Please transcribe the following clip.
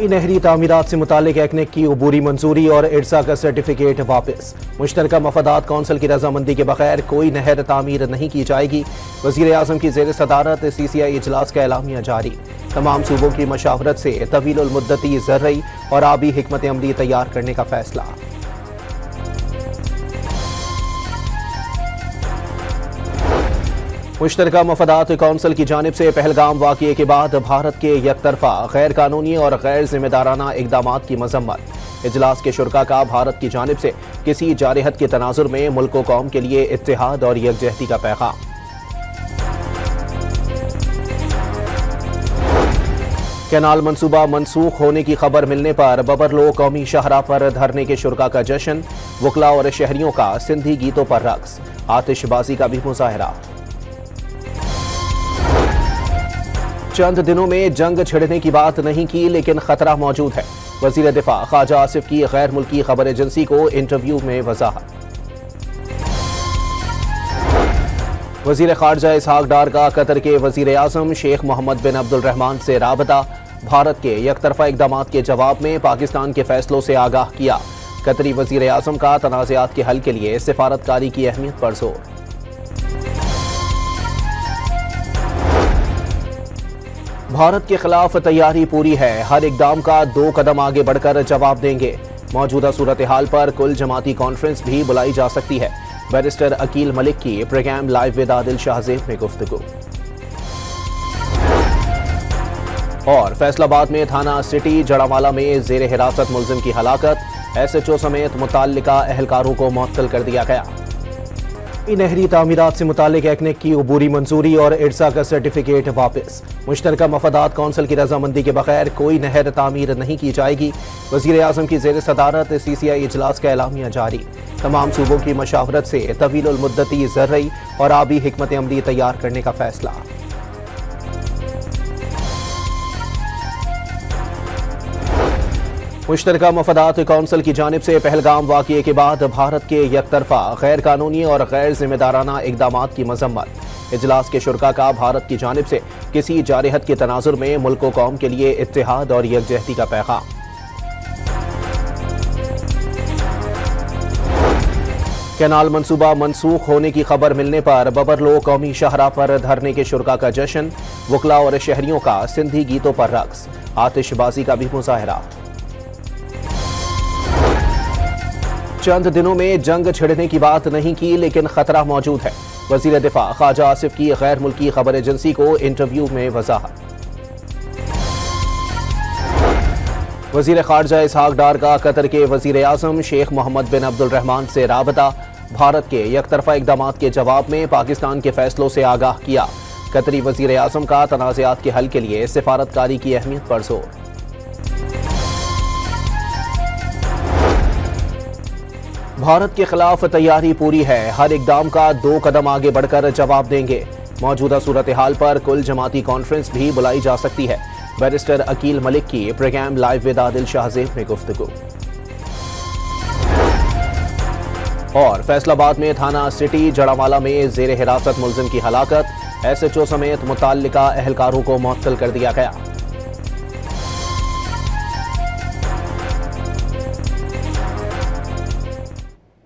नहरी तामीरात से मुतालिक एक्नेक की अबूरी मंजूरी और इर्सा का सर्टिफिकेट वापस। मुश्तरका मफादात कौंसिल की रजामंदी के बगैर कोई नहर तामीर नहीं की जाएगी। वज़ीर आज़म की ज़ेर सदारत CCI इजलास का एलामिया जारी। तमाम सूबों की मशावरत से तवील मुद्दती ज़र्री और आबी हिकमत अमली तैयार करने का फैसला। मुश्तरका मफादात कौंसिल की जानिब से पहलगाम वाक़ये के बाद भारत के यकतरफा गैर कानूनी और गैर जिम्मेदाराना इक़दामात की मजम्मत। इजलास के शुरका का भारत की जानिब से किसी जारहत के तनाजुर में मुल्क व कौम के लिए इत्तेहाद और यकजहती का पैगाम। कैनाल मनसूबा मनसूख होने की खबर मिलने पर बबरलो कौमी शाहरा पर धरने के शुरका का जश्न। वकला और शहरियों का सिंधी गीतों पर रक्स, आतिशबाजी का भी मुजाहरा। चंद दिनों में जंग छिड़ने की बात नहीं की, लेकिन खतरा मौजूद है। वजीर दिफा ख्वाजा आसिफ की गैर मुल्की खबर एजेंसी को इंटरव्यू में वजाहत। वजीर खारजा इसहाक डार का कतर के वजीर आजम शेख मोहम्मद बिन अब्दुल रहमान से राबता। भारत के यकतरफा इकदामात के जवाब में पाकिस्तान के फैसलों से आगाह किया। कतरी वजीर आजम का तनाज़ात के हल के लिए सिफारतकारी की अहमियत पर जोर। भारत के खिलाफ तैयारी पूरी है, हर इकदाम का 2 कदम आगे बढ़कर जवाब देंगे। मौजूदा सूरत हाल पर कुल जमाती कॉन्फ्रेंस भी बुलाई जा सकती है। बैरिस्टर अकील मलिक की program live with Adil Shahzeb में गुफ्तगू। और फैसलाबाद में थाना सिटी जड़ावाला में जेर हिरासत मुलजिम की हलाकत। SHO समेत मुतल्लिका अहलकारों को मुअत्तल कर दिया गया। नहरी तामीरात से मुतालिक एक्नेक की अबूरी मंजूरी और इर्सा का सर्टिफिकेट वापस। मुश्तरका मफादात कौंसिल की रजामंदी के बगैर कोई नहर तामीर नहीं की जाएगी। वज़ीर आज़म की ज़ेर सदारत CCI इजलास का एलामिया जारी। तमाम सूबों की मशावरत से तवील मुद्दती ज़र्री और आबी हिकमत अमली तैयार करने का फैसला। मुश्तरका मफादात कौंसिल की जानिब से पहलगाम वाक़ये के बाद भारत के यकतरफा गैर कानूनी और गैर जिम्मेदाराना इक़दामात की मजम्मत। इजलास के शुरका का भारत की जानिब से किसी जारहत के तनाजुर में मुल्क व कौम के लिए इत्तेहाद और यकजहती का पैगाम। कैनाल मनसूबा मनसूख होने की खबर मिलने पर बबरलो कौमी शाहरा पर धरने के शुरका का जश्न। वकला और शहरियों का सिंधी गीतों पर रक्स, आतिशबाजी का भी मुजाहरा। चंद दिनों में जंग छिड़ने की बात नहीं की, लेकिन खतरा मौजूद है। वजीर दिफा ख्वाजा आसिफ की गैर मुल्की खबर एजेंसी को इंटरव्यू में वजाहत। वजीर खारजा इसहाक डार का कतर के वजीर आजम शेख मोहम्मद बिन अब्दुल रहमान से राबता। भारत के यकतरफा इकदामात के जवाब में पाकिस्तान के फैसलों से आगाह किया। कतरी वजीर आजम का तनाज़ात के हल के लिए सिफारतकारी की अहमियत पर जोर। भारत के खिलाफ तैयारी पूरी है, हर इकदाम का 2 कदम आगे बढ़कर जवाब देंगे। मौजूदा सूरत हाल पर कुल जमाती कॉन्फ्रेंस भी बुलाई जा सकती है। बैरिस्टर अकील मलिक की program live with Adil Shahzeb में गुफ्तगू। और फैसलाबाद में थाना सिटी जड़ावाला में जेर हिरासत मुलजिम की हलाकत। SHO समेत मुतल्लिका अहलकारों को मुअत्तल कर दिया गया।